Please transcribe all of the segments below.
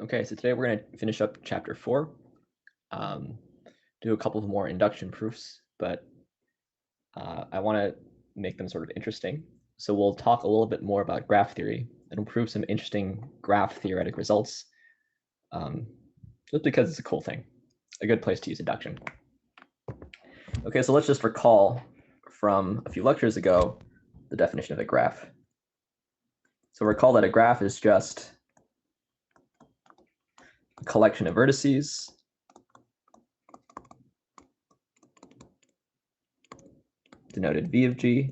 Okay, so today we're going to finish up chapter 4, do a couple of more induction proofs, but I want to make them sort of interesting. So we'll talk a little bit more about graph theory and we'll prove some interesting graph theoretic results, just because it's a cool thing, a good place to use induction. Okay, so let's just recall from a few lectures ago the definition of a graph. So recall that a graph is just a collection of vertices denoted V of G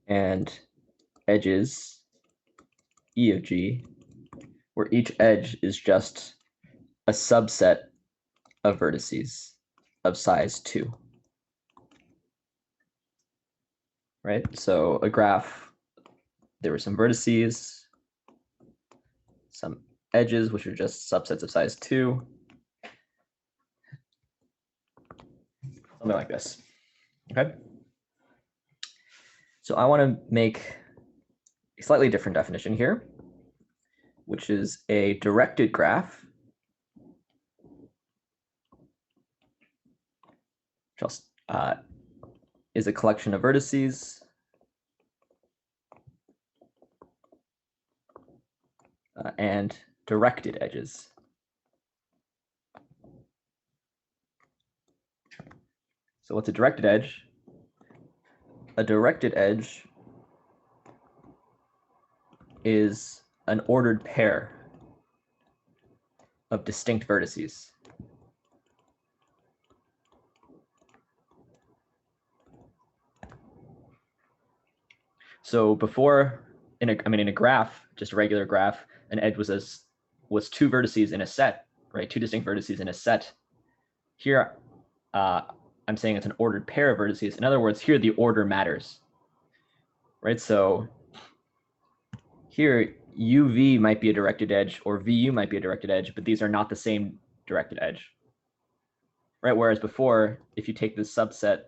and edges E of G, where each edge is just a subset of vertices of size 2. Right? So a graph, there were some vertices, some edges, which are just subsets of size 2. Something like this. Okay? So I want to make a slightly different definition here, which is a directed graph, which is a collection of vertices and directed edges. So what's a directed edge? A directed edge is an ordered pair of distinct vertices. So before, in a graph, just a regular graph, an edge was two vertices in a set, right? Two distinct vertices in a set. Here, I'm saying it's an ordered pair of vertices. In other words, here the order matters, right? So here, UV might be a directed edge or VU might be a directed edge, but these are not the same directed edge, right? Whereas before, if you take this subset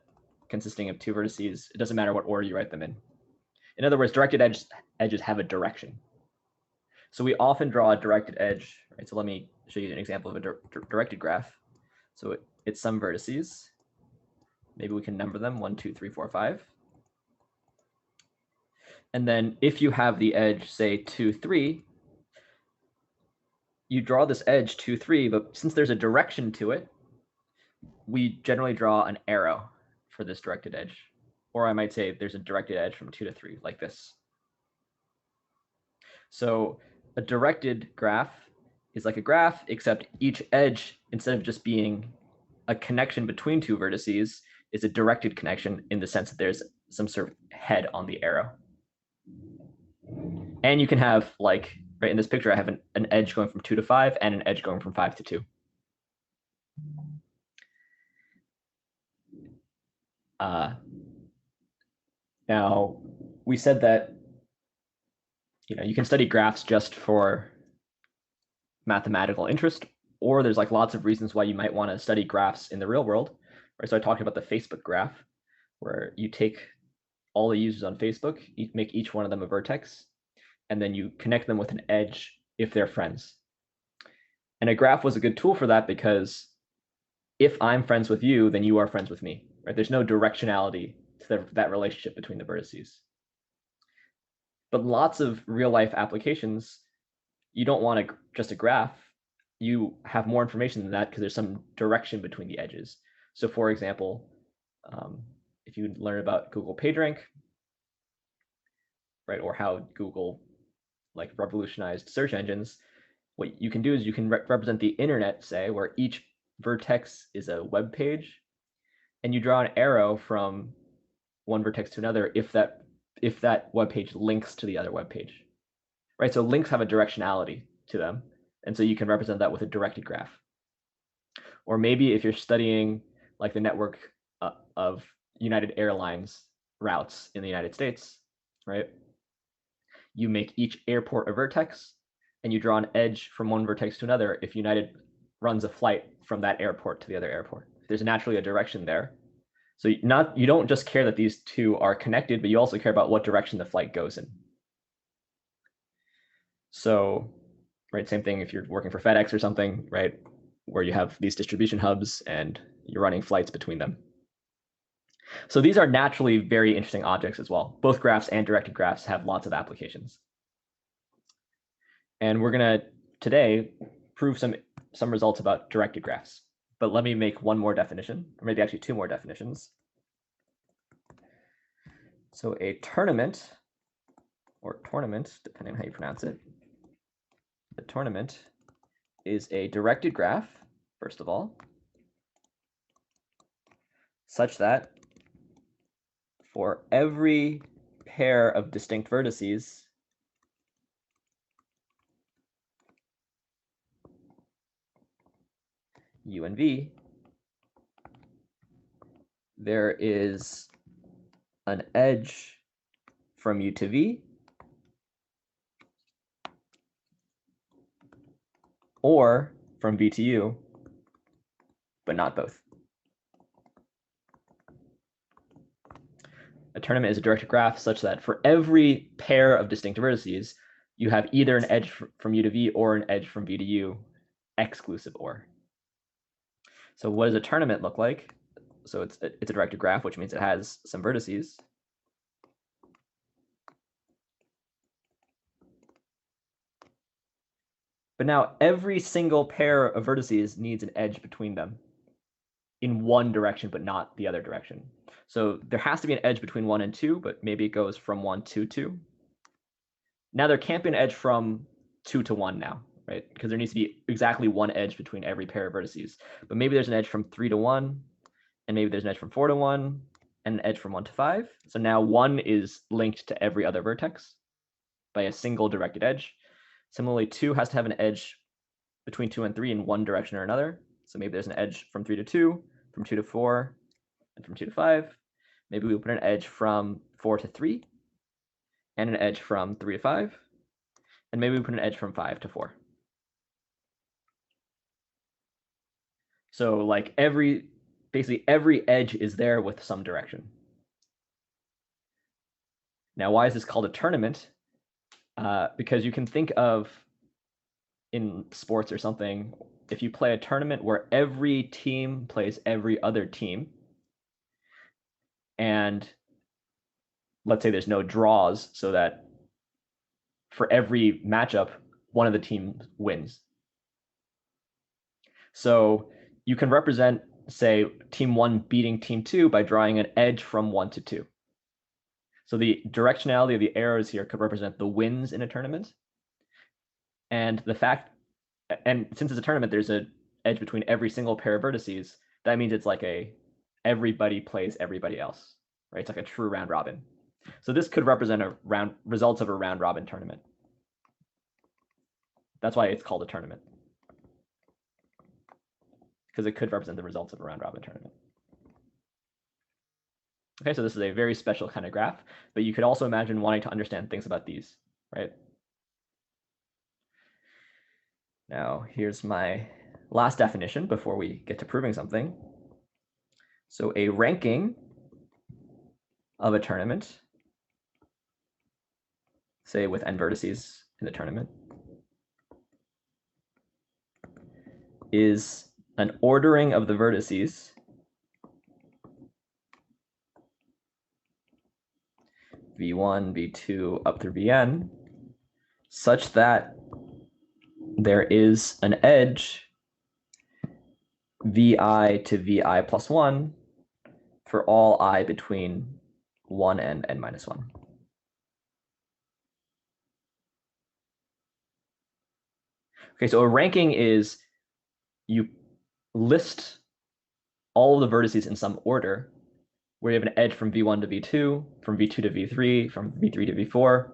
consisting of two vertices, it doesn't matter what order you write them in. In other words, directed edges have a direction. So we often draw a directed edge, right? So let me show you an example of a directed graph. So it's some vertices. Maybe we can number them 1, 2, 3, 4, 5. And then if you have the edge, say 2, 3, you draw this edge 2, 3, but since there's a direction to it, we generally draw an arrow for this directed edge. Or I might say there's a directed edge from 2 to 3, like this. So a directed graph is like a graph, except each edge, instead of just being a connection between two vertices, is a directed connection in the sense that there's some sort of head on the arrow. And you can have, like, right in this picture, I have an edge going from 2 to 5 and an edge going from 5 to 2. Now, we said that you can study graphs just for mathematical interest, or there's like lots of reasons why you might want to study graphs in the real world. Right? So I talked about the Facebook graph, where you take all the users on Facebook, make each one of them a vertex, and then you connect them with an edge if they're friends. And a graph was a good tool for that because if I'm friends with you, then you are friends with me. Right? There's no directionality to that relationship between the vertices. But lots of real life applications, you don't want just a graph. You have more information than that because there's some direction between the edges. So for example, if you learn about Google PageRank, right, or how Google like revolutionized search engines, what you can do is you can represent the internet, say, where each vertex is a web page, and you draw an arrow from one vertex to another if that web page links to the other web page, right? So links have a directionality to them, and so you can represent that with a directed graph. Or maybe if you're studying like the network of United Airlines routes in the United States, right? You make each airport a vertex, and you draw an edge from one vertex to another if United runs a flight from that airport to the other airport. There's naturally a direction there. So you don't just care that these two are connected, but you also care about what direction the flight goes in. So right? Same thing if you're working for FedEx or something, right? Where you have these distribution hubs and you're running flights between them. So these are naturally very interesting objects as well. Both graphs and directed graphs have lots of applications. And we're going to today prove some results about directed graphs. But let me make one more definition, or maybe actually two more definitions. So a tournament, or tournament, depending on how you pronounce it, a tournament is a directed graph, first of all, such that for every pair of distinct vertices, U and V, there is an edge from U to V, or from V to U, but not both. A tournament is a directed graph such that for every pair of distinct vertices, you have either an edge from U to V or an edge from V to U, exclusive or. So what does a tournament look like? So it's a directed graph, which means it has some vertices. But now every single pair of vertices needs an edge between them in one direction, but not the other direction. So there has to be an edge between 1 and 2, but maybe it goes from 1 to 2. Now there can't be an edge from 2 to 1 now, right? Because there needs to be exactly one edge between every pair of vertices. But maybe there's an edge from 3 to 1, and maybe there's an edge from 4 to 1, and an edge from 1 to 5. So now 1 is linked to every other vertex by a single directed edge. Similarly, 2 has to have an edge between 2 and 3 in one direction or another. So maybe there's an edge from 3 to 2, from 2 to 4, and from 2 to 5. Maybe we put an edge from 4 to 3, and an edge from 3 to 5, and maybe we put an edge from 5 to 4. So like basically every edge is there with some direction. Now, why is this called a tournament? Because you can think of, in sports or something, if you play a tournament where every team plays every other team, and let's say there's no draws, so that for every matchup, one of the teams wins. So you can represent, say, team 1 beating team 2 by drawing an edge from 1 to 2. So the directionality of the arrows here could represent the wins in a tournament. And since it's a tournament, there's an edge between every single pair of vertices. That means it's like everybody plays everybody else, right? It's like a true round robin. So this could represent results of a round robin tournament. That's why it's called a tournament, because it could represent the results of a round robin tournament. Okay, so this is a very special kind of graph, but you could also imagine wanting to understand things about these, right? Now, here's my last definition before we get to proving something. So a ranking of a tournament, say with n vertices in the tournament, is an ordering of the vertices v1, v2, up through vn, such that there is an edge vi to vi plus 1 for all I between 1 and n minus 1. Okay, so a ranking is you list all of the vertices in some order, where you have an edge from v1 to v2, from v2 to v3, from v3 to v4.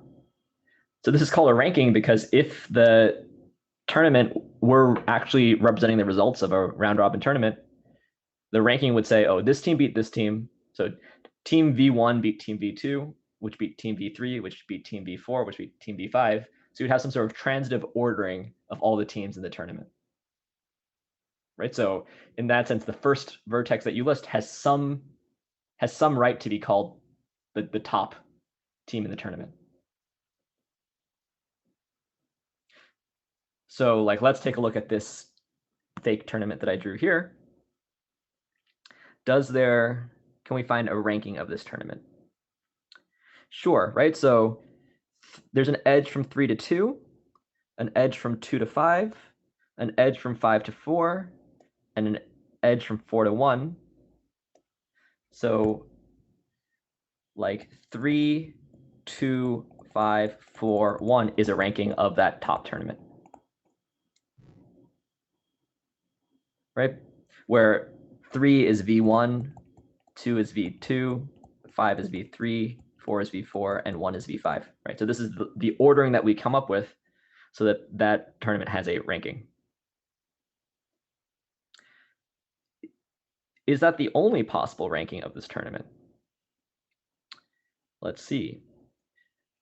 So this is called a ranking because if the tournament were actually representing the results of a round robin tournament, the ranking would say, oh, this team beat this team. So team v1 beat team v2, which beat team v3, which beat team v4, which beat team v5. So you'd have some sort of transitive ordering of all the teams in the tournament. Right? So in that sense, the first vertex that you list has some right to be called the top team in the tournament. So like, let's take a look at this fake tournament that I drew here. Can we find a ranking of this tournament? Sure, right? So there's an edge from 3 to 2, an edge from 2 to 5, an edge from 5 to 4, and an edge from 4 to 1. So like 3, 2, 5, 4, 1 is a ranking of that top tournament. Right? Where 3 is V1, 2 is V2, 5 is V3, 4 is V4, and 1 is V5. Right? So this is the ordering that we come up with so that that tournament has a ranking. Is that the only possible ranking of this tournament? Let's see.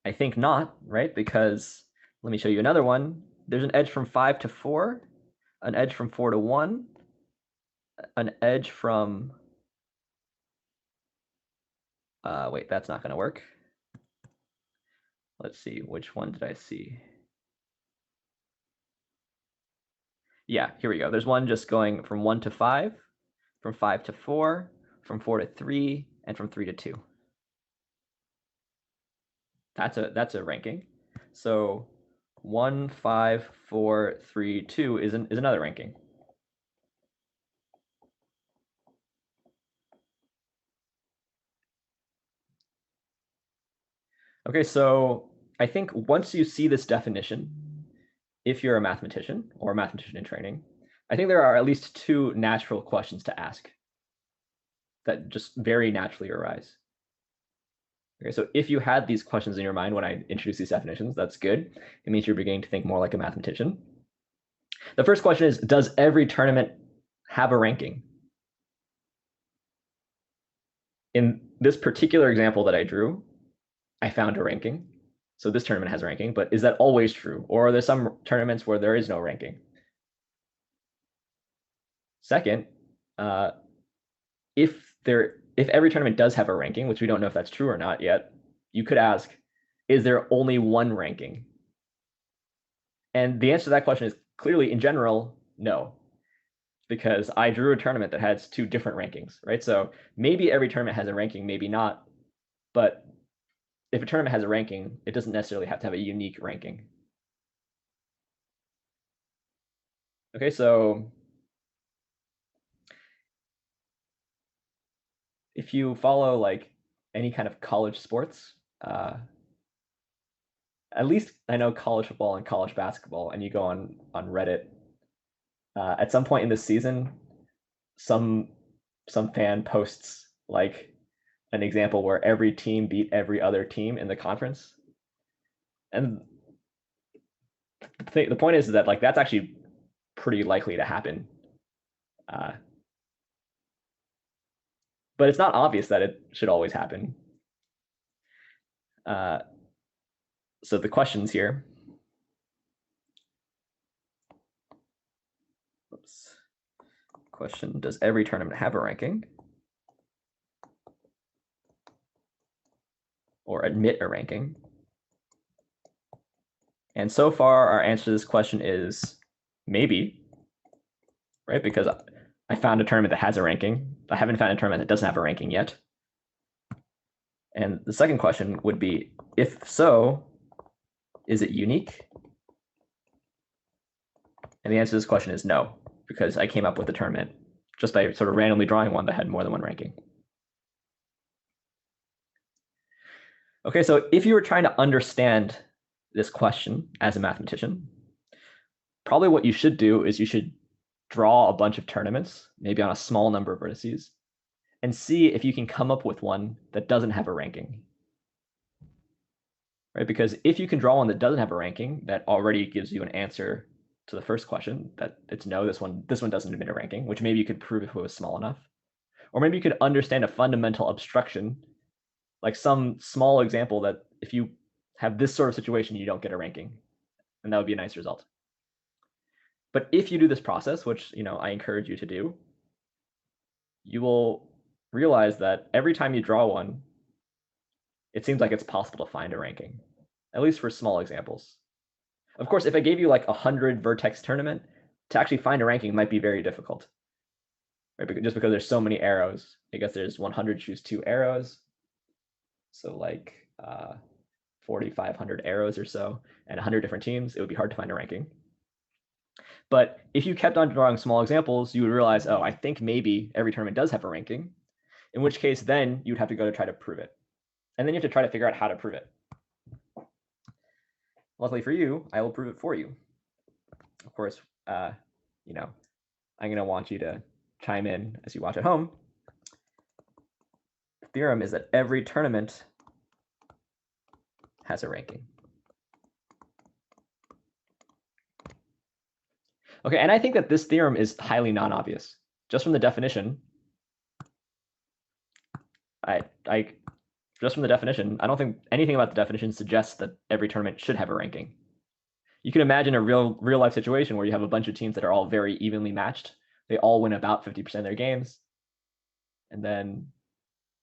I think not, right? Because let me show you another one. There's an edge from 5 to 4, an edge from 4 to 1, an edge from, wait, that's not going to work. Let's see, which one did I see? Yeah, here we go. There's one just going from 1 to 5, from 5 to 4, from 4 to 3, and from 3 to 2. That's a ranking. So 1, 5, 4, 3, 2 is another ranking. Okay, so I think once you see this definition, if you're a mathematician or a mathematician in training, I think there are at least two natural questions to ask that just very naturally arise. Okay, so if you had these questions in your mind when I introduce these definitions, that's good. It means you're beginning to think more like a mathematician. The first question is, does every tournament have a ranking? In this particular example that I drew, I found a ranking. So this tournament has a ranking, but is that always true? Or are there some tournaments where there is no ranking? Second, if every tournament does have a ranking, which we don't know if that's true or not yet, you could ask, is there only one ranking? And the answer to that question is clearly, in general, no, because I drew a tournament that has two different rankings, right? So maybe every tournament has a ranking, maybe not, but if a tournament has a ranking, it doesn't necessarily have to have a unique ranking. Okay, so if you follow like any kind of college sports, at least I know college football and college basketball, and you go on Reddit, at some point in this season, some fan posts like an example where every team beat every other team in the conference, and the point is that like that's actually pretty likely to happen, but it's not obvious that it should always happen. So the questions here. Oops. Question, does every tournament have a ranking? Or admit a ranking? And so far, our answer to this question is maybe, right? Because I found a tournament that has a ranking. I haven't found a tournament that doesn't have a ranking yet. And the second question would be, if so, is it unique? And the answer to this question is no, because I came up with a tournament just by sort of randomly drawing one that had more than one ranking. Okay, so if you were trying to understand this question as a mathematician, probably what you should do is you should draw a bunch of tournaments, maybe on a small number of vertices, and see if you can come up with one that doesn't have a ranking. Right? Because if you can draw one that doesn't have a ranking, that already gives you an answer to the first question, that it's no, this one doesn't admit a ranking, which maybe you could prove if it was small enough. Or maybe you could understand a fundamental obstruction, like some small example that if you have this sort of situation, you don't get a ranking. And that would be a nice result. But if you do this process, which I encourage you to do, you will realize that every time you draw one, it seems like it's possible to find a ranking, at least for small examples. Of course, if I gave you like 100 vertex tournament, to actually find a ranking might be very difficult. Right? Just because there's so many arrows. I guess there's 100 choose 2 arrows. So like 4,500 arrows or so, and 100 different teams, it would be hard to find a ranking. But if you kept on drawing small examples, you would realize, oh, I think maybe every tournament does have a ranking, in which case then you'd have to go to try to prove it. And then you have to try to figure out how to prove it. Luckily for you, I will prove it for you. Of course, you know, I'm going to want you to chime in as you watch at home. The theorem is that every tournament has a ranking. Okay, and I think that this theorem is highly non-obvious. Just from the definition, just from the definition, I don't think anything about the definition suggests that every tournament should have a ranking. You can imagine a real life situation where you have a bunch of teams that are all very evenly matched. They all win about 50% of their games. And then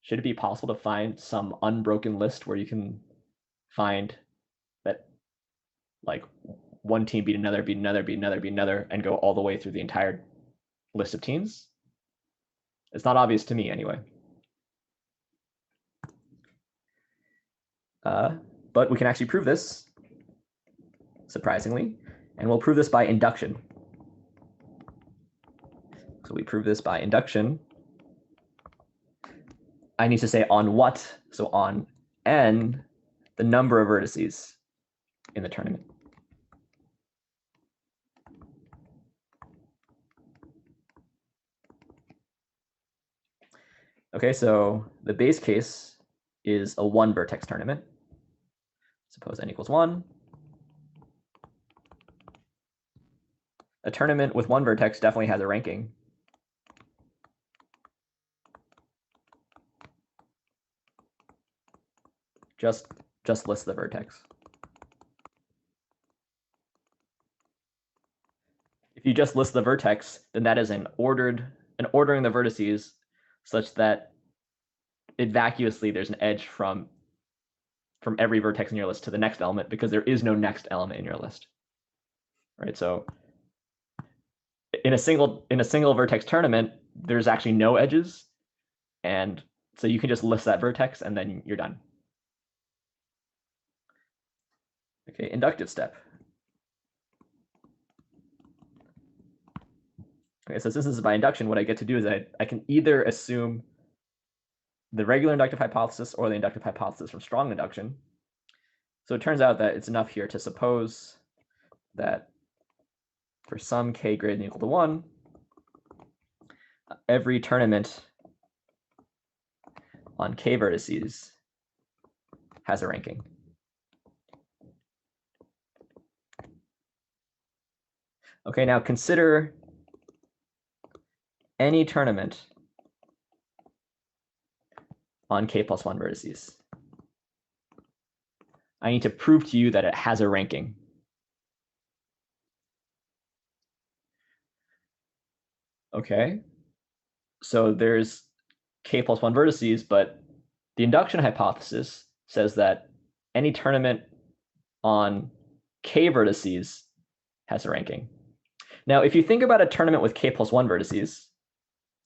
should it be possible to find some unbroken list where you can find that like one team beat another, beat another, beat another, beat another, and go all the way through the entire list of teams? It's not obvious to me anyway. But we can actually prove this, surprisingly, and we'll prove this by induction. So we prove this by induction. I need to say on what, so on n, the number of vertices in the tournament. Okay, so the base case is a 1 vertex tournament. Suppose n equals 1. A tournament with 1 vertex definitely has a ranking. Just list the vertex. If you just list the vertex, then that is an ordering the vertices such that it vacuously there's an edge from every vertex in your list to the next element, because there is no next element in your list. Right? So in a single vertex tournament, there's actually no edges, and so you can just list that vertex and then you're done. Okay, inductive step. Okay, so since this is by induction, what I get to do is I can either assume the regular inductive hypothesis or the inductive hypothesis from strong induction. So it turns out that it's enough here to suppose that for some k greater than or equal to 1, every tournament on k vertices has a ranking. Okay, now consider any tournament on k plus 1 vertices. I need to prove to you that it has a ranking. Okay, so there's k plus 1 vertices, but the induction hypothesis says that any tournament on k vertices has a ranking. Now, if you think about a tournament with k plus 1 vertices,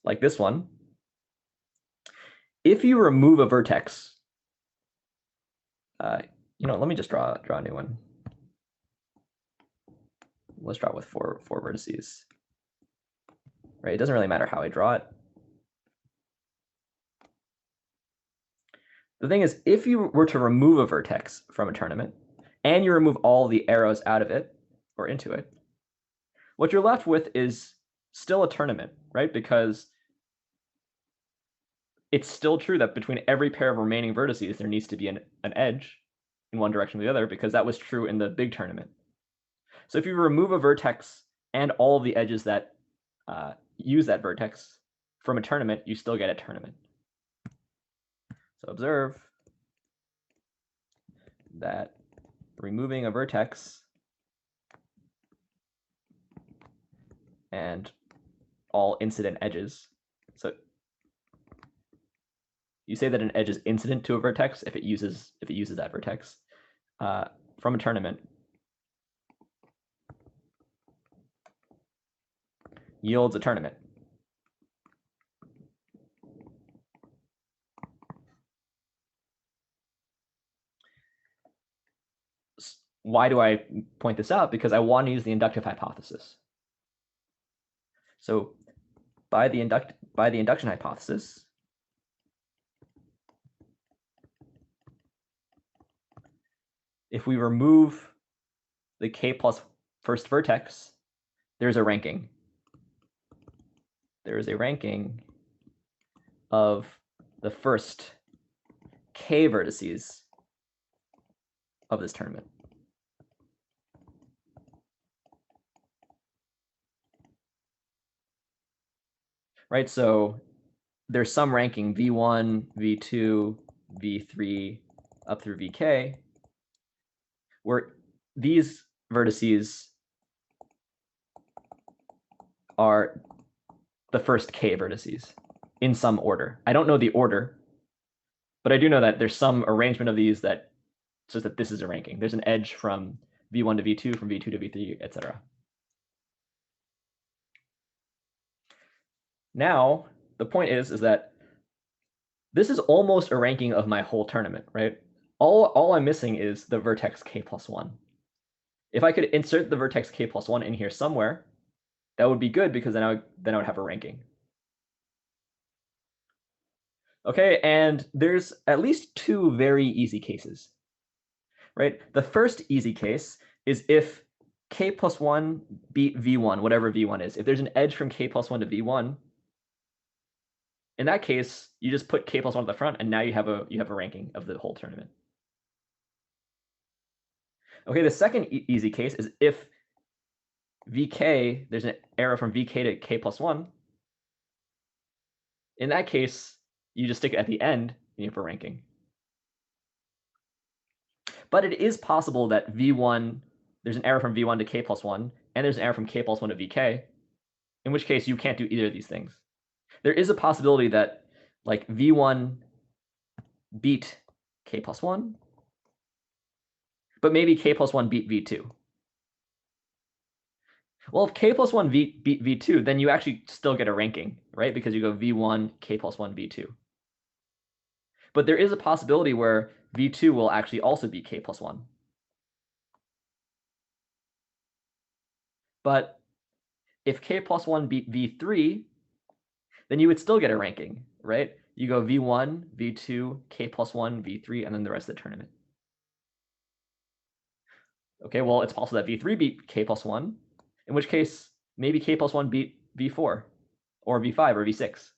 like this one, if you remove a vertex, let me just draw a new one. Let's draw it with four vertices. Right? It doesn't really matter how I draw it. The thing is, if you were to remove a vertex from a tournament and you remove all the arrows out of it or into it, what you're left with is still a tournament, right? Because it's still true that between every pair of remaining vertices, there needs to be an edge in one direction or the other, because that was true in the big tournament. So if you remove a vertex and all of the edges that use that vertex from a tournament, you still get a tournament. So observe that removing a vertex and all incident edges. So you say that an edge is incident to a vertex if it uses that vertex from a tournament. yields a tournament. Why do I point this out? Because I want to use the inductive hypothesis. So by the induction hypothesis, if we remove the k plus first vertex, there's a ranking. There is a ranking of the first k vertices of this tournament. Right, so there's some ranking v1, v2, v3, up through vk, where these vertices are the first k vertices in some order. I don't know the order, but I do know that there's some arrangement of these that says that this is a ranking. There's an edge from v1 to v2, from v2 to v3, etc. Now, the point is that this is almost a ranking of my whole tournament, right? All I'm missing is the vertex k plus 1. If I could insert the vertex k plus 1 in here somewhere, that would be good, because then I would have a ranking. Okay, and there's at least two very easy cases, right? The first easy case is if k plus 1 beat v1, whatever v1 is. If there's an edge from k plus 1 to v1, in that case, you just put k plus 1 at the front, and now you have a ranking of the whole tournament. Okay, the second easy case is if vk, there's an arrow from vk to k plus 1. In that case, you just stick it at the end, and you have a ranking. But it is possible that v1, there's an arrow from v1 to k plus 1, and there's an arrow from k plus 1 to vk, in which case you can't do either of these things. There is a possibility that like v1 beat k plus 1, but maybe k plus 1 beat v2. Well, if k plus 1 beat v2, then you actually still get a ranking, right? Because you go v1, k plus 1, v2. But there is a possibility where v2 will actually also beat k plus 1. But if k plus 1 beat v3, then you would still get a ranking, right? You go v1, v2, k plus 1, v3, and then the rest of the tournament. Okay, well, it's possible that v3 beat k plus 1, in which case maybe k plus 1 beat v4 or v5 or v6.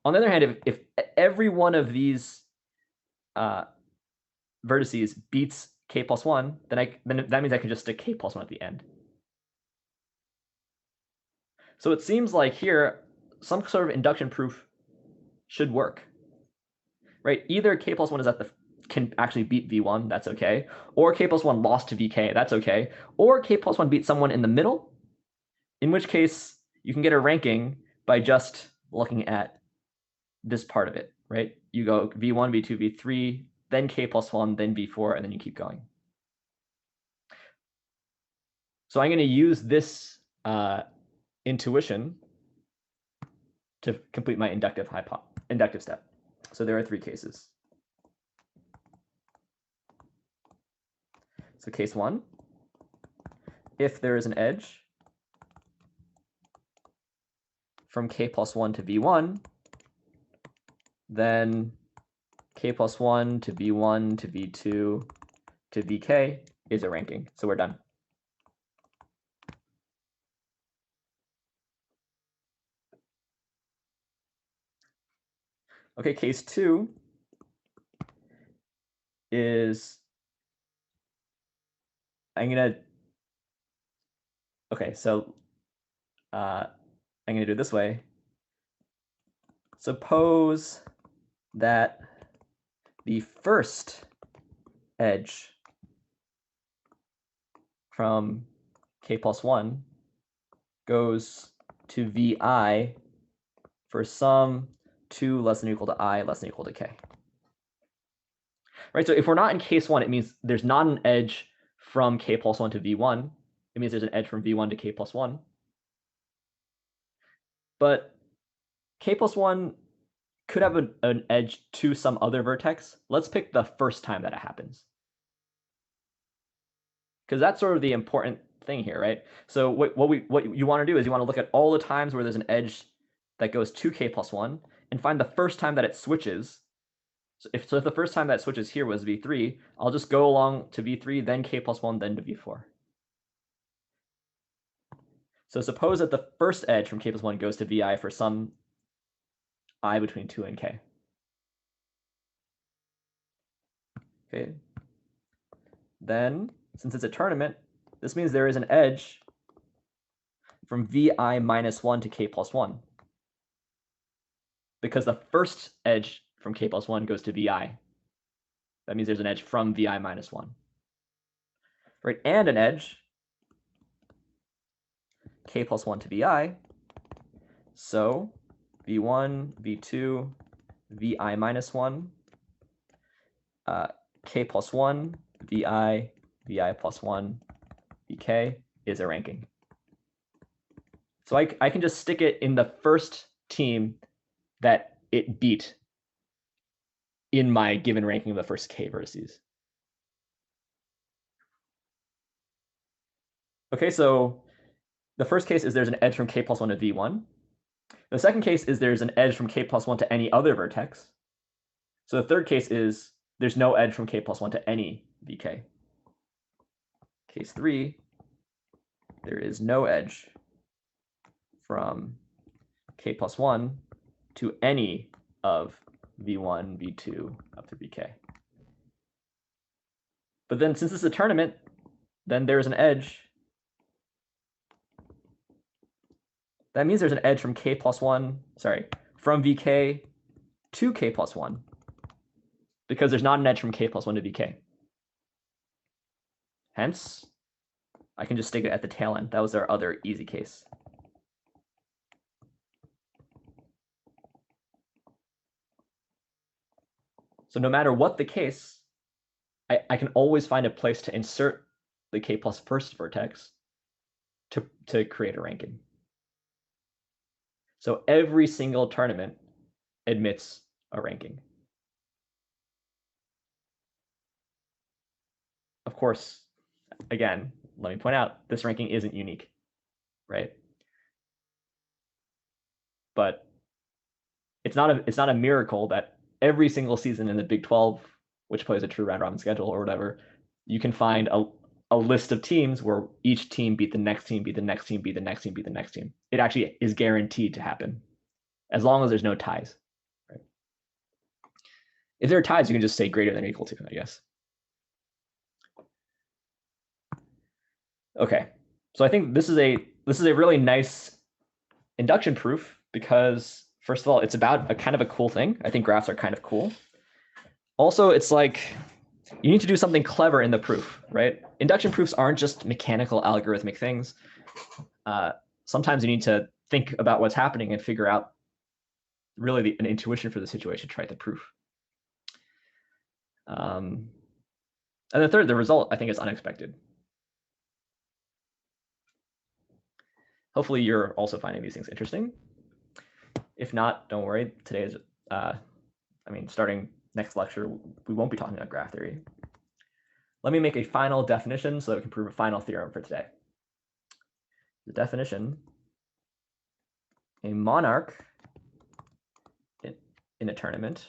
On the other hand, if every one of these vertices beats k plus 1, then that means I can just stick k plus 1 at the end. So it seems like here some sort of induction proof should work, right? Either k plus 1 is can actually beat v1, that's okay, or k plus 1 lost to vk, that's okay, or k plus 1 beat someone in the middle, in which case you can get a ranking by just looking at this part of it, right? You go v1, v2, v3, then k plus 1, then v4, and then you keep going. So I'm going to use this intuition to complete my inductive step. So there are three cases. So case 1, if there is an edge from k plus 1 to v1, then k plus 1 to v1 to v2 to vk is a ranking. So we're done. Okay, case 2 is okay, so I'm gonna do it this way. Suppose that the first edge from k plus 1 goes to vi for some 2 less than or equal to I less than or equal to k. Right, so if we're not in case 1, it means there's not an edge from k plus 1 to v1. It means there's an edge from v1 to k plus 1. But k plus 1 could have an edge to some other vertex. Let's pick the first time that it happens. Because that's sort of the important thing here, right? So what you want to do is you want to look at all the times where there's an edge that goes to k plus 1 and find the first time that it switches. So if the first time that switches here was v3, I'll just go along to v3, then k plus 1, then to v4. So suppose that the first edge from k plus 1 goes to vi for some I between 2 and k. Okay. Then, since it's a tournament, this means there is an edge from vi minus 1 to k plus 1. Because the first edge from k plus 1 goes to vi. That means there's an edge from vi minus 1. Right, and an edge k plus 1 to vi. So v1, v2, vi minus 1, k plus 1, vi, vi plus 1, vk is a ranking. So I can just stick it in the first team that it beat in my given ranking of the first k vertices. Okay, so the first case is there's an edge from k plus 1 to v1. The second case is there's an edge from k plus 1 to any other vertex. So the third case is there's no edge from k plus 1 to any vk. Case 3, there is no edge from k plus 1 to any of v1, v2, up to vk. But then since this is a tournament, then there's an edge. That means there's an edge from k plus 1, from vk to k plus 1, because there's not an edge from k plus 1 to vk. Hence, I can just stick it at the tail end. That was our other easy case. So no matter what the case, I can always find a place to insert the k plus first vertex to create a ranking. So every single tournament admits a ranking. Of course, again, let me point out, this ranking isn't unique, right? But it's not a miracle that every single season in the Big 12, which plays a true round robin schedule or whatever, you can find a list of teams where each team beat the next team, beat the next team, beat the next team, beat the next team. It actually is guaranteed to happen, as long as there's no ties. Right? If there are ties, you can just say greater than or equal to, I guess. Okay, so I think this is a really nice induction proof because, first of all, it's about a kind of a cool thing. I think graphs are kind of cool. Also, it's like you need to do something clever in the proof, right? Induction proofs aren't just mechanical algorithmic things. Sometimes you need to think about what's happening and figure out really an intuition for the situation to write the proof. And the third, the result, I think, is unexpected. Hopefully you're also finding these things interesting. If not, don't worry. Today is, starting next lecture, we won't be talking about graph theory. Let me make a final definition so that we can prove a final theorem for today. The definition, a monarch in a tournament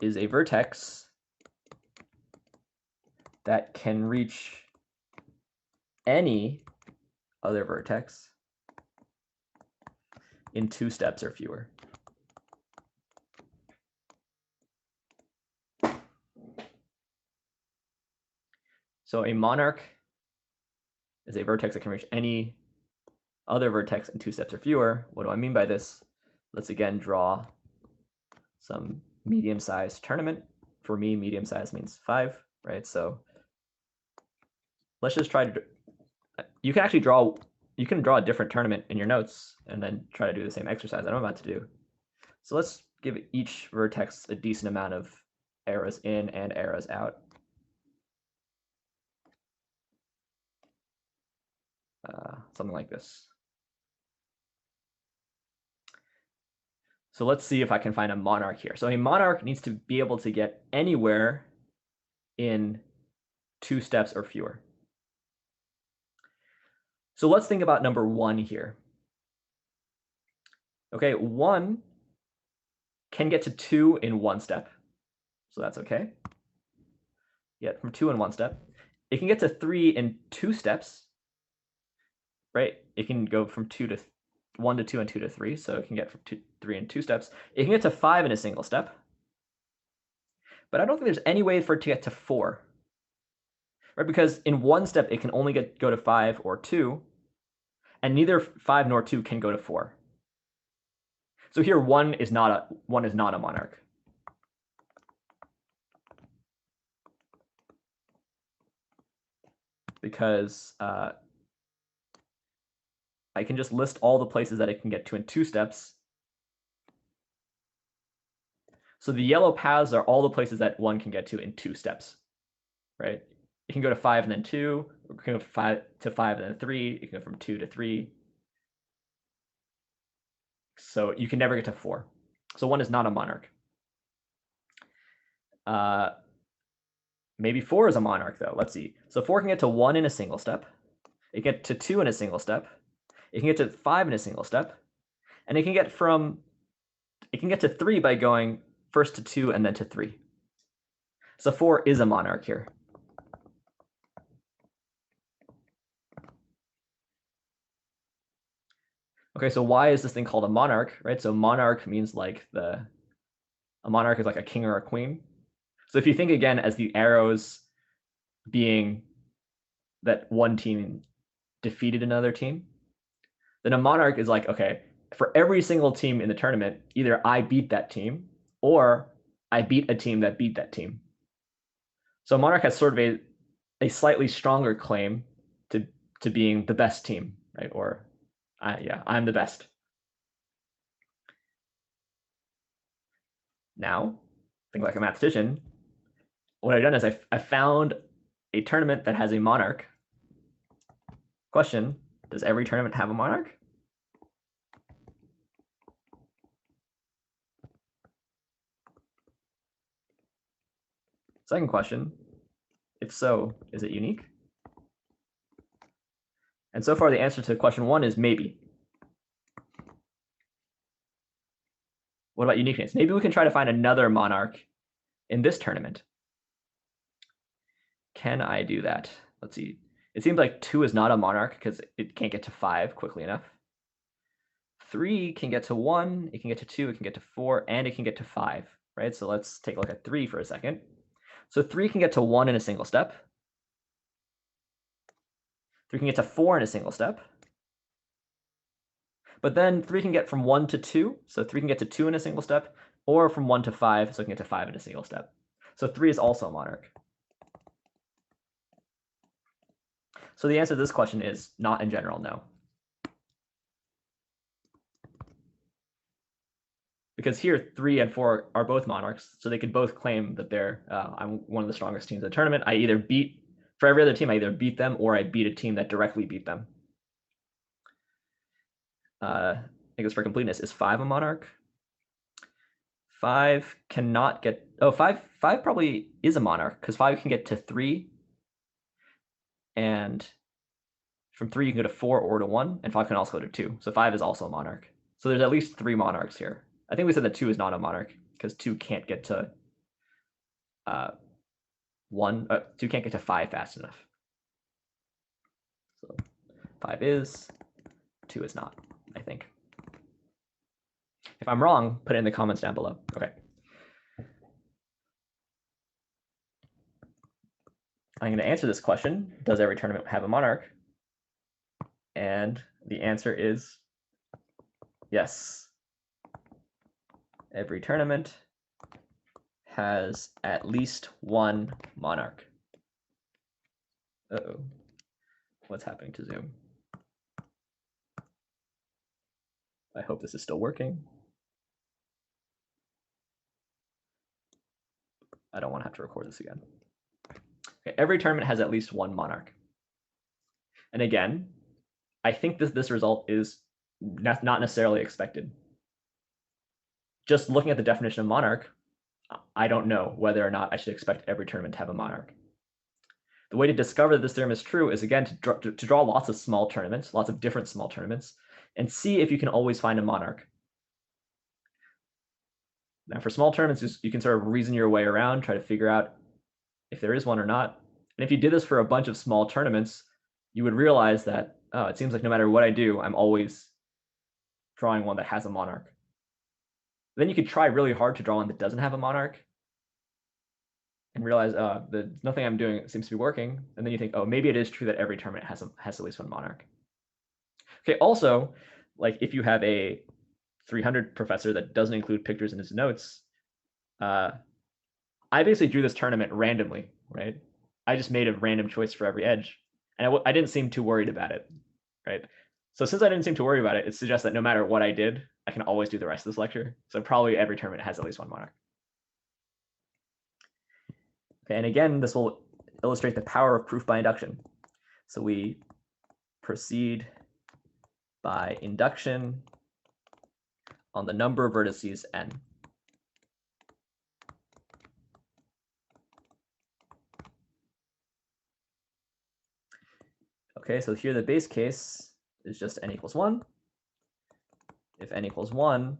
is a vertex that can reach any other vertex in 2 steps or fewer. So a monarch is a vertex that can reach any other vertex in 2 steps or fewer. What do I mean by this? Let's again draw some medium-sized tournament. For me, medium-sized means 5, right? So let's just try to, you can draw a different tournament in your notes and then try to do the same exercise I'm about to do. So let's give each vertex a decent amount of arrows in and arrows out. Something like this. So let's see if I can find a monarch here. So a monarch needs to be able to get anywhere in 2 steps or fewer. So let's think about number 1 here. Okay, 1 can get to 2 in 1 step. So that's okay. Yeah, from 2 in 1 step. It can get to 3 in 2 steps, right? It can go from 1 to 2 and 2 to 3. So it can get from 3 in 2 steps. It can get to 5 in a single step. But I don't think there's any way for it to get to 4. Right? Because in 1 step, it can only go to 5 or 2. And neither 5 nor 2 can go to 4. So here 1 is not a monarch. Because I can just list all the places that it can get to in 2 steps. So the yellow paths are all the places that 1 can get to in 2 steps, right? It can go to 5 and then 2, or it can go 5 to 5 and then 3, it can go from 2 to 3. So you can never get to 4. So 1 is not a monarch. Maybe 4 is a monarch, though. Let's see. So 4 can get to 1 in a single step. It can get to 2 in a single step. It can get to 5 in a single step. And it can get to 3 by going first to 2 and then to 3. So 4 is a monarch here. Okay, so why is this thing called a monarch, right? So monarch means like a monarch is like a king or a queen. So if you think again as the arrows being that one team defeated another team, then a monarch is like, okay, for every single team in the tournament, either I beat that team or I beat a team that beat that team. So monarch has sort of a slightly stronger claim to being the best team, right? Or yeah, I'm the best. Now, think like a mathematician. What I've done is I found a tournament that has a monarch. Question, does every tournament have a monarch? Second question, if so, is it unique? And so far the answer to question 1 is maybe. What about uniqueness? Maybe we can try to find another monarch in this tournament. Can I do that? Let's see. It seems like 2 is not a monarch because it can't get to 5 quickly enough. 3 can get to 1, it can get to 2, it can get to 4, and it can get to 5, right? So let's take a look at 3 for a second. So 3 can get to 1 in a single step. 3 can get to 4 in a single step. But then 3 can get from 1 to 2, so 3 can get to 2 in a single step, or from 1 to 5, so it can get to 5 in a single step. So 3 is also a monarch. So the answer to this question is not in general, no. Because here 3 and 4 are both monarchs, so they could both claim that they're I'm one of the strongest teams in the tournament. I either beat, for every other team, I either beat them or I beat a team that directly beat them. I guess for completeness, is 5 a monarch? 5 cannot get, 5 probably is a monarch, because 5 can get to 3, and from 3 you can go to 4 or to 1, and 5 can also go to 2. So 5 is also a monarch. So there's at least 3 monarchs here. I think we said that 2 is not a monarch, because 2 can't get to 2 can't get to 5 fast enough. So 5 is, 2 is not, I think. If I'm wrong, put it in the comments down below. Okay. I'm going to answer this question. Does every tournament have a monarch? And the answer is yes. Every tournament has at least one monarch. Uh-oh. What's happening to Zoom? I hope this is still working. I don't want to have to record this again. Okay, every tournament has at least one monarch. And again, I think this result is not necessarily expected. just looking at the definition of monarch, I don't know whether or not I should expect every tournament to have a monarch. The way to discover that this theorem is true is, again, to draw lots of small tournaments, lots of different small tournaments, and see if you can always find a monarch. Now, for small tournaments, you can sort of reason your way around, try to figure out if there is one or not. And if you did this for a bunch of small tournaments, you would realize that, oh, it seems like no matter what I do, I'm always drawing one that has a monarch. Then you could try really hard to draw one that doesn't have a monarch and realize nothing I'm doing seems to be working. And then you think, oh, maybe it is true that every tournament has at least one monarch. Okay, also, like if you have a 300 professor that doesn't include pictures in his notes, I basically drew this tournament randomly, right? I just made a random choice for every edge, and I didn't seem too worried about it, right? So since I didn't seem to worry about it, it suggests that no matter what I did, I can always do the rest of this lecture. So probably every tournament has at least one monarch. Okay, and again, this will illustrate the power of proof by induction. So we proceed by induction on the number of vertices n. Okay, so here the base case is just n equals 1. If n equals 1,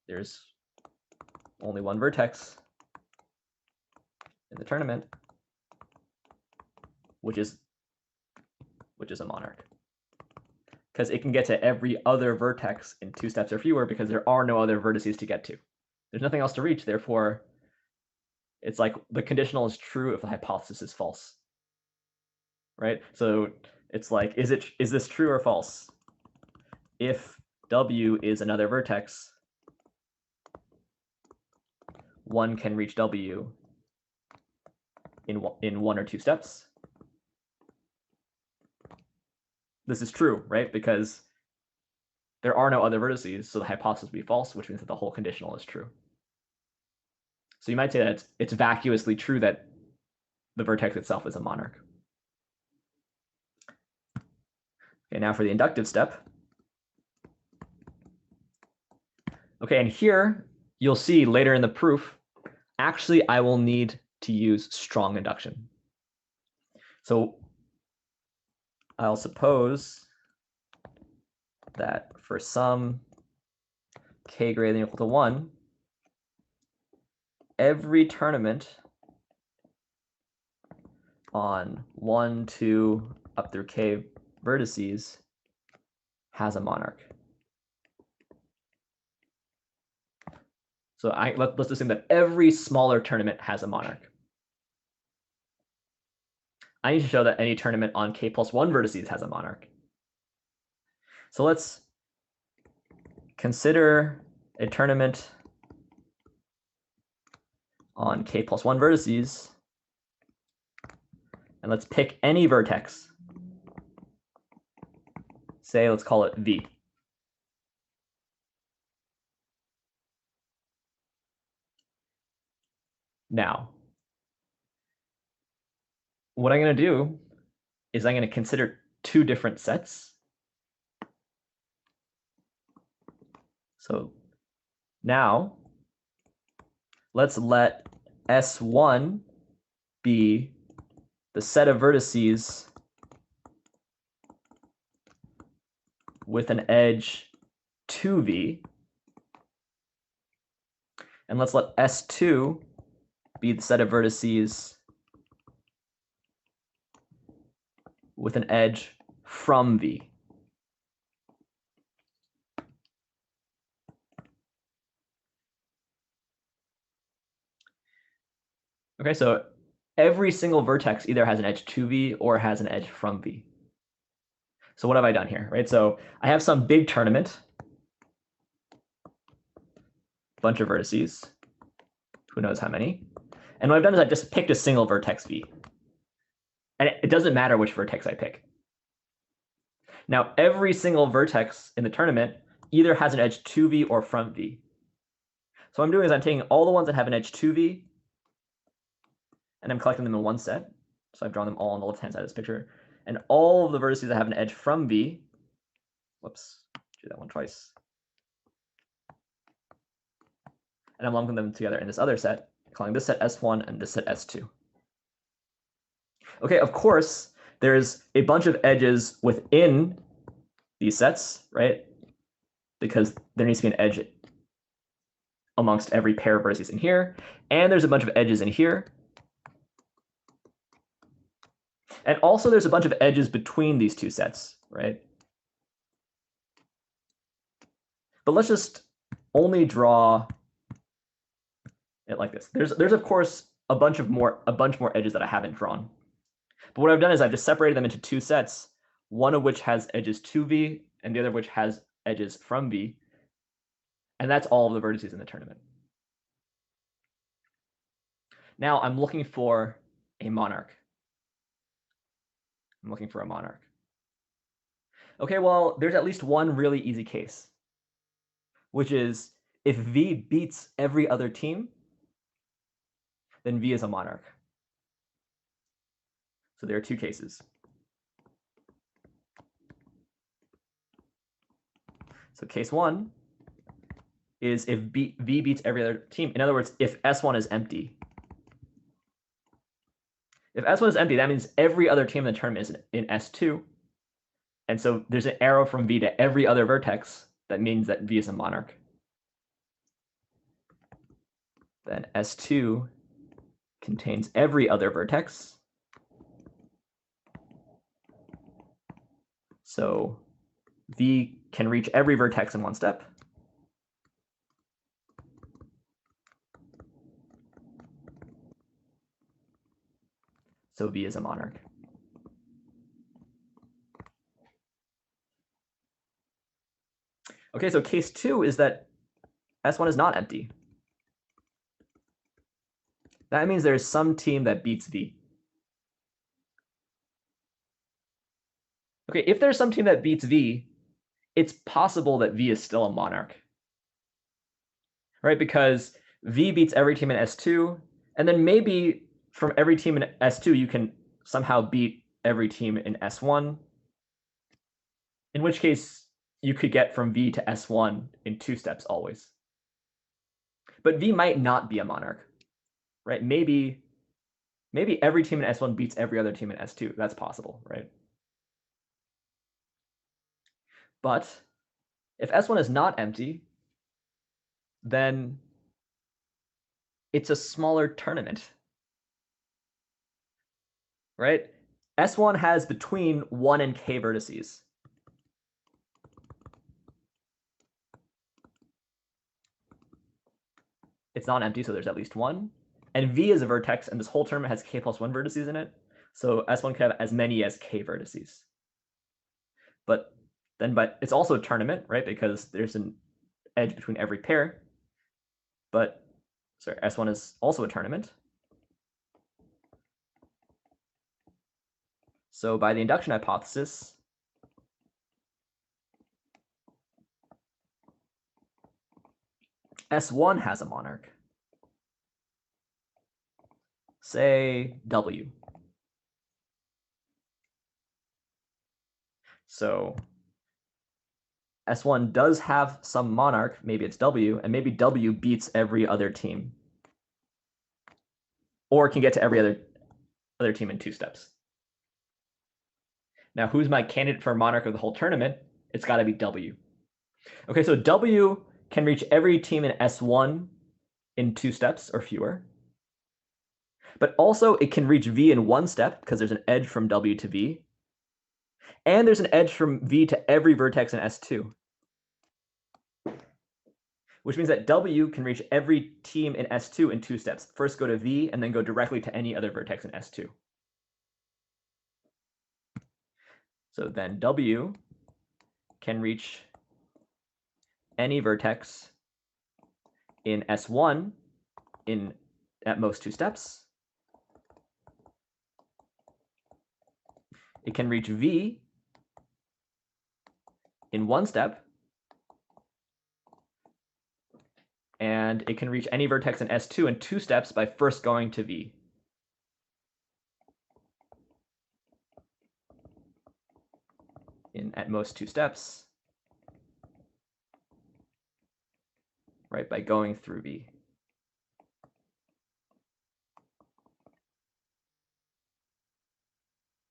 there's only one vertex in the tournament, which is a monarch. Because it can get to every other vertex in 2 steps or fewer because there are no other vertices to get to. There's nothing else to reach, therefore, it's like the conditional is true if the hypothesis is false. Right? So it's like, is this true or false? If W is another vertex, one can reach W in 1 or 2 steps. This is true, right? Because there are no other vertices, so the hypothesis would be false, which means that the whole conditional is true. So you might say that it's vacuously true that the vertex itself is a monarch. Okay, now for the inductive step. Okay, and here you'll see later in the proof, actually I will need to use strong induction. So I'll suppose that for some k greater than or equal to 1, every tournament on 1, 2, up through k vertices has a monarch. So let's assume that every smaller tournament has a monarch. I need to show that any tournament on k plus 1 vertices has a monarch. So let's consider a tournament on k plus 1 vertices, and let's pick any vertex. Say, let's call it V. Now, what I'm going to do is I'm going to consider 2 different sets. So now, let's let S1 be the set of vertices with an edge 2V. And let's let S2 be the set of vertices with an edge from V. Okay, so every single vertex either has an edge to V or has an edge from V. So what have I done here, right? So I have some big tournament, bunch of vertices, who knows how many. And what I've done is I've just picked a single vertex V. And it doesn't matter which vertex I pick. Now, every single vertex in the tournament either has an edge to V or from V. So what I'm doing is I'm taking all the ones that have an edge to V, and I'm collecting them in one set. So I've drawn them all on the left-hand side of this picture. And all of the vertices that have an edge from V, whoops, do that one twice. and I'm lumping them together in this other set, calling this set S1 and this set S2. Okay, of course, there's a bunch of edges within these sets, right? Because there needs to be an edge amongst every pair of vertices in here, and there's a bunch of edges in here. And also there's a bunch of edges between these two sets, right? But let's just only draw it like this. There's of course a bunch more edges that I haven't drawn. But what I've done is I've just separated them into two sets, one of which has edges to V and the other of which has edges from V. And that's all of the vertices in the tournament. Now I'm looking for a monarch. I'm looking for a monarch. Okay, well, there's at least one really easy case, which is if V beats every other team, then V is a monarch. So there are two cases. So case one is if V beats every other team. In other words, if S1 is empty. If S1 is empty, that means every other team in the tournament is in S2. And so there's an arrow from V to every other vertex. That means that V is a monarch. Then S2 contains every other vertex. So V can reach every vertex in one step. So V is a monarch. Okay, so case two is that S1 is not empty. That means there's some team that beats V. Okay, if there's some team that beats V, it's possible that V is still a monarch, right? Because V beats every team in S2, and then maybe from every team in S2, you can somehow beat every team in S1, in which case you could get from V to S1 in 2 steps always. But V might not be a monarch, right? Maybe every team in S1 beats every other team in S2. That's possible, right? But if S1 is not empty, then it's a smaller tournament, right? S1 has between 1 and k vertices. It's not empty, so there's at least 1. And V is a vertex, and this whole tournament has k plus 1 vertices in it. So S1 could have as many as k vertices. But it's also a tournament, right? Because there's an edge between every pair. But sorry, S1 is also a tournament. So by the induction hypothesis, S1 has a monarch. Say W. So S1 does have some monarch, maybe it's W, and maybe W beats every other team. Or can get to every other team in 2 steps. Now, who's my candidate for monarch of the whole tournament? It's got to be W. Okay, so W can reach every team in S1 in 2 steps or fewer. But also it can reach V in 1 step because there's an edge from W to V. And there's an edge from V to every vertex in S2. Which means that W can reach every team in S2 in 2 steps. First go to V and then go directly to any other vertex in S2. So then W can reach any vertex in S1 in at most 2 steps. It can reach V in 1 step. And it can reach any vertex in S2 in 2 steps by first going to V. In at most 2 steps, right, by going through V.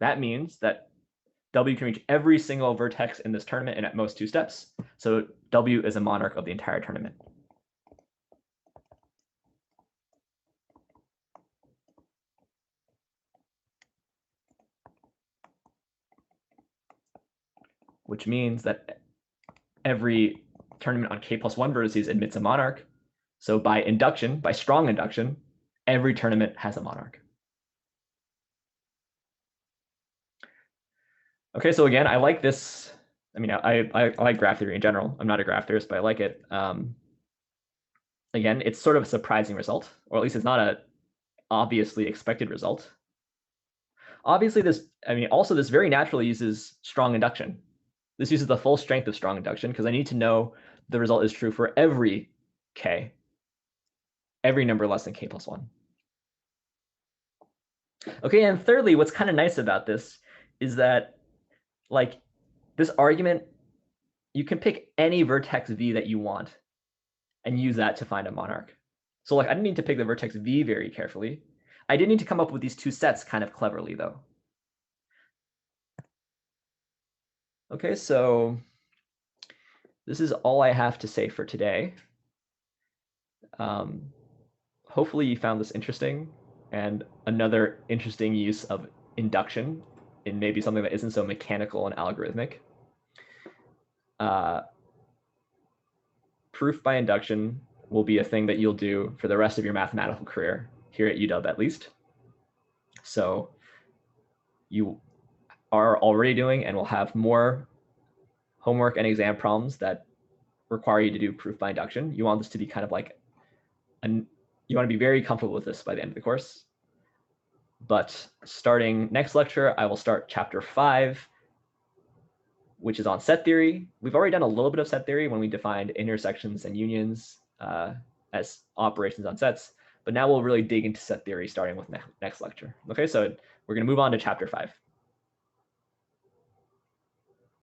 That means that W can reach every single vertex in this tournament in at most 2 steps. So W is a monarch of the entire tournament. Which means that every tournament on K+1 vertices admits a monarch. So by induction, by strong induction, every tournament has a monarch. Okay, so again, I like this. I mean, I like graph theory in general. I'm not a graph theorist, but I like it. Again, it's sort of a surprising result, or at least it's not a obviously expected result. Obviously, also this very naturally uses strong induction. This uses the full strength of strong induction because I need to know the result is true for every k, every number less than k+1. Okay, and thirdly, what's kind of nice about this is that, like, this argument, you can pick any vertex v that you want and use that to find a monarch. So like, I didn't need to pick the vertex v very carefully. I did need to come up with these 2 sets kind of cleverly, though. Okay, so this is all I have to say for today. Hopefully you found this interesting, and another interesting use of induction in maybe something that isn't so mechanical and algorithmic. Proof by induction will be a thing that you'll do for the rest of your mathematical career, here at UW at least. So you are already doing and will have more homework and exam problems that require you to do proof by induction. You want this to be kind of like, you want to be very comfortable with this by the end of the course. But starting next lecture, I will start chapter 5, which is on set theory. We've already done a little bit of set theory when we defined intersections and unions as operations on sets, but now we'll really dig into set theory starting with next lecture. Okay, so we're going to move on to chapter 5.